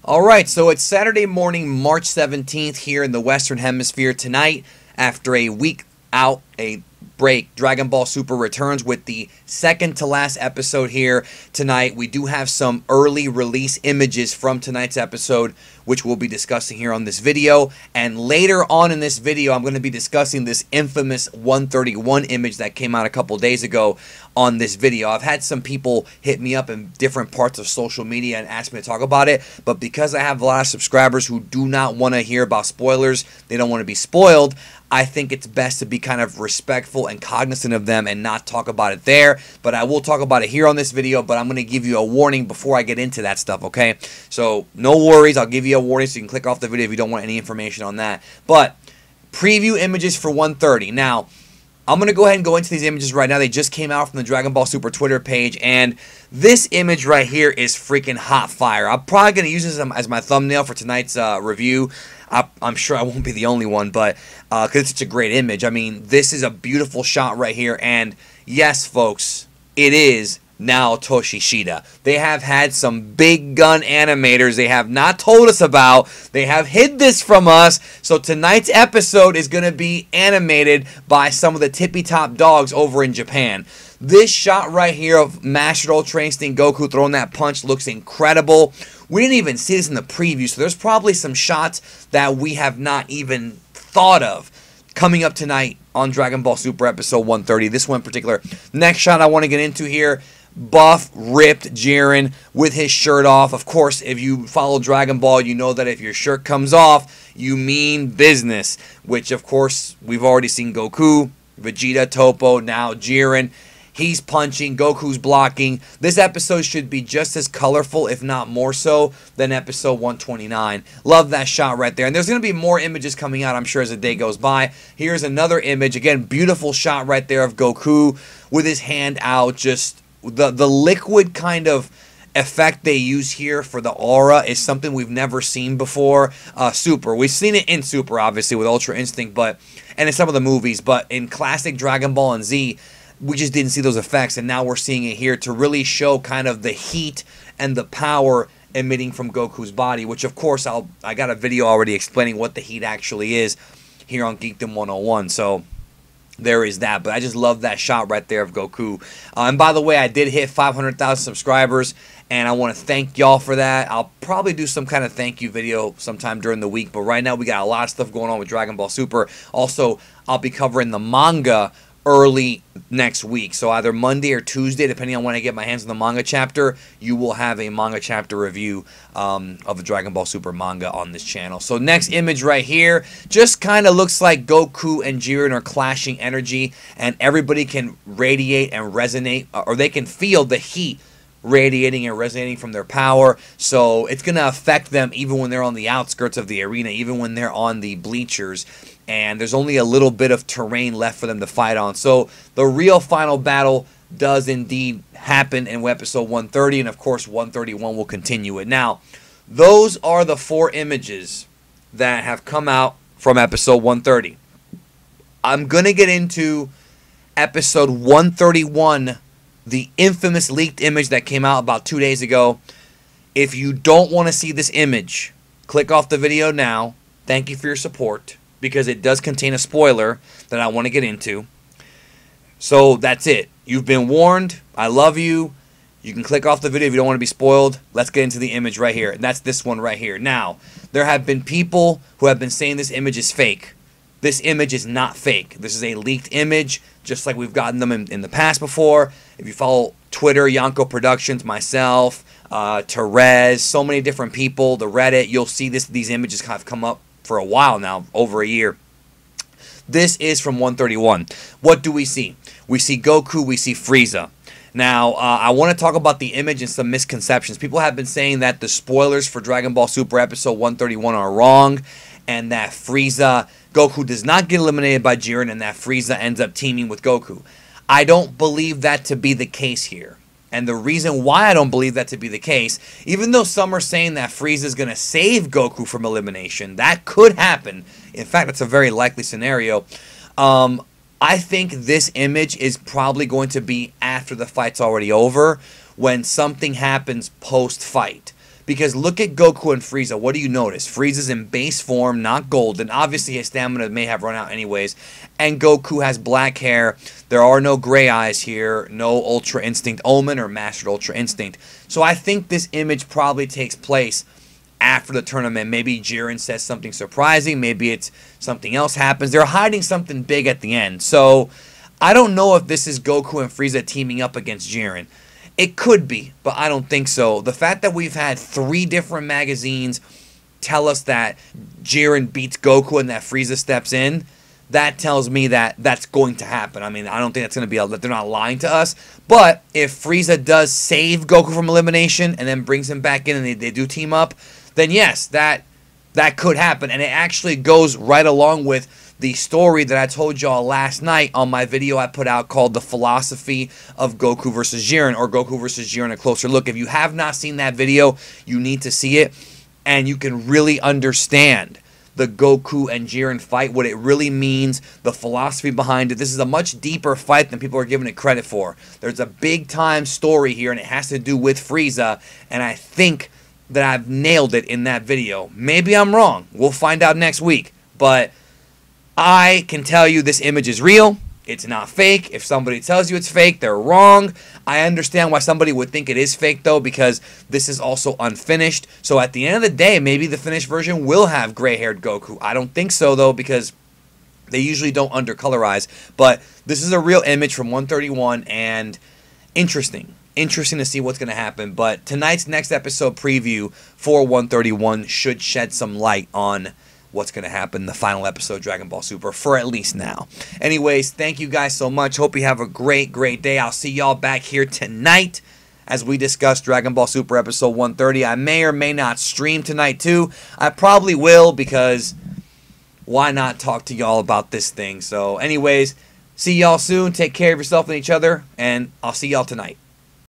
All right, so it's Saturday morning, March 17th here in the Western Hemisphere. Tonight, after a week out, a break, Dragon Ball Super returns with the second to last episode here tonight. We do have some early release images from tonight's episode, which we'll be discussing here on this video. And later on in this video, I'm going to be discussing this infamous 131 image that came out a couple days ago on this video. I've had some people hit me up in different parts of social media and ask me to talk about it, but because I have a lot of subscribers who do not want to hear about spoilers, they don't want to be spoiled, I think it's best to be kind of respectful and cognizant of them and not talk about it there. But I will talk about it here on this video, but I'm going to give you a warning before I get into that stuff, okay? So no worries, I'll give you a warning so you can click off the video if you don't want any information on that. But preview images for 130. Now, I'm going to go ahead and go into these images right now. They just came out from the Dragon Ball Super Twitter page, and this image right here is freaking hot fire. I'm probably going to use this as my thumbnail for tonight's review. I'm sure I won't be the only one, but because it's such a great image. I mean, this is a beautiful shot right here, and yes, folks, it is Naotoshi Shida. They have had some big gun animators they have not told us about. They have hid this from us. So tonight's episode is going to be animated by some of the tippy top dogs over in Japan. This shot right here of Master Ultra Instinct Goku throwing that punch looks incredible. We didn't even see this in the preview, so there's probably some shots that we have not even thought of coming up tonight on Dragon Ball Super episode 130. This one in particular. Next shot I want to get into here. Buff, ripped Jiren with his shirt off. Of course, if you follow Dragon Ball, you know that if your shirt comes off, you mean business. Which, of course, we've already seen Goku, Vegeta, Toppo, now Jiren. He's punching, Goku's blocking. This episode should be just as colorful, if not more so, than episode 129. Love that shot right there. And there's going to be more images coming out, I'm sure, as the day goes by. Here's another image. Again, beautiful shot right there of Goku with his hand out. Just the liquid kind of effect they use here for the aura is something we've never seen before. Super. We've seen it in Super, obviously, with Ultra Instinct, and in some of the movies. But in classic Dragon Ball and Z, we just didn't see those effects, and now we're seeing it here to really show kind of the heat and the power emitting from Goku's body, which of course I got a video already explaining what the heat actually is here on Geekdom 101, so there is that. But I just love that shot right there of Goku. And by the way, I did hit 500,000 subscribers, and I want to thank y'all for that. I'll probably do some kind of thank you video sometime during the week, but right now we got a lot of stuff going on with Dragon Ball Super. Also, I'll be covering the manga early next week, so either Monday or Tuesday, depending on when I get my hands on the manga chapter, you will have a manga chapter review of the Dragon Ball Super manga on this channel. So next image right here just kind of looks like Goku and Jiren are clashing energy, and everybody can radiate and resonate, or they can feel the heat radiating and resonating from their power. So it's going to affect them even when they're on the outskirts of the arena, even when they're on the bleachers, and there's only a little bit of terrain left for them to fight on. So the real final battle does indeed happen in episode 130, and of course 131 will continue it. Now, those are the four images that have come out from episode 130. I'm going to get into episode 131, the infamous leaked image that came out about 2 days ago. If you don't want to see this image, click off the video now. Thank you for your support, because it does contain a spoiler that I want to get into. So that's it. You've been warned. I love you. You can click off the video if you don't want to be spoiled. Let's get into the image right here. And that's this one right here. Now, there have been people who have been saying this image is fake. This image is not fake. This is a leaked image, just like we've gotten them in the past before. If you follow Twitter, Yonko Productions, myself, Therese, so many different people, the Reddit, you'll see these images have come up for a while now, over a year. This is from 131. What do we see? We see Goku, we see Frieza. Now, I want to talk about the image and some misconceptions. People have been saying that the spoilers for Dragon Ball Super episode 131 are wrong, and that Goku does not get eliminated by Jiren, and that Frieza ends up teaming with Goku. I don't believe that to be the case here. And the reason why I don't believe that to be the case, even though some are saying that Frieza is going to save Goku from elimination, that could happen. In fact, it's a very likely scenario. I think this image is probably going to be after the fight's already over, when something happens post-fight. Because look at Goku and Frieza. What do you notice? Frieza's in base form, not golden. Obviously, his stamina may have run out anyways. And Goku has black hair. There are no gray eyes here. No Ultra Instinct Omen or Mastered Ultra Instinct. So I think this image probably takes place after the tournament. Maybe Jiren says something surprising. Maybe it's something else happens. They're hiding something big at the end. So I don't know if this is Goku and Frieza teaming up against Jiren. It could be, but I don't think so. The fact that we've had 3 different magazines tell us that Jiren beats Goku and that Frieza steps in, that tells me that that's going to happen. I mean, I don't think that's going to be that they're not lying to us. But if Frieza does save Goku from elimination and then brings him back in and they do team up, then yes, that could happen. And it actually goes right along with the story that I told y'all last night on my video I put out called The Philosophy of Goku vs. Jiren, or Goku vs. Jiren, a closer look. If you have not seen that video, you need to see it, and you can really understand the Goku and Jiren fight, what it really means, the philosophy behind it. This is a much deeper fight than people are giving it credit for. There's a big time story here, and it has to do with Frieza, and I think that I've nailed it in that video. Maybe I'm wrong. We'll find out next week, but I can tell you this image is real. It's not fake. If somebody tells you it's fake, they're wrong. I understand why somebody would think it is fake, though, because this is also unfinished. So at the end of the day, maybe the finished version will have gray-haired Goku. I don't think so, though, because they usually don't undercolorize. But this is a real image from 131, and interesting. Interesting to see what's going to happen. But tonight's next episode preview for 131 should shed some light on what's going to happen in the final episode of Dragon Ball Super, for at least now. Anyways, thank you guys so much. Hope you have a great, great day. I'll see y'all back here tonight as we discuss Dragon Ball Super episode 130. I may or may not stream tonight too. I probably will, because why not talk to y'all about this thing? So anyways, see y'all soon. Take care of yourself and each other, and I'll see y'all tonight.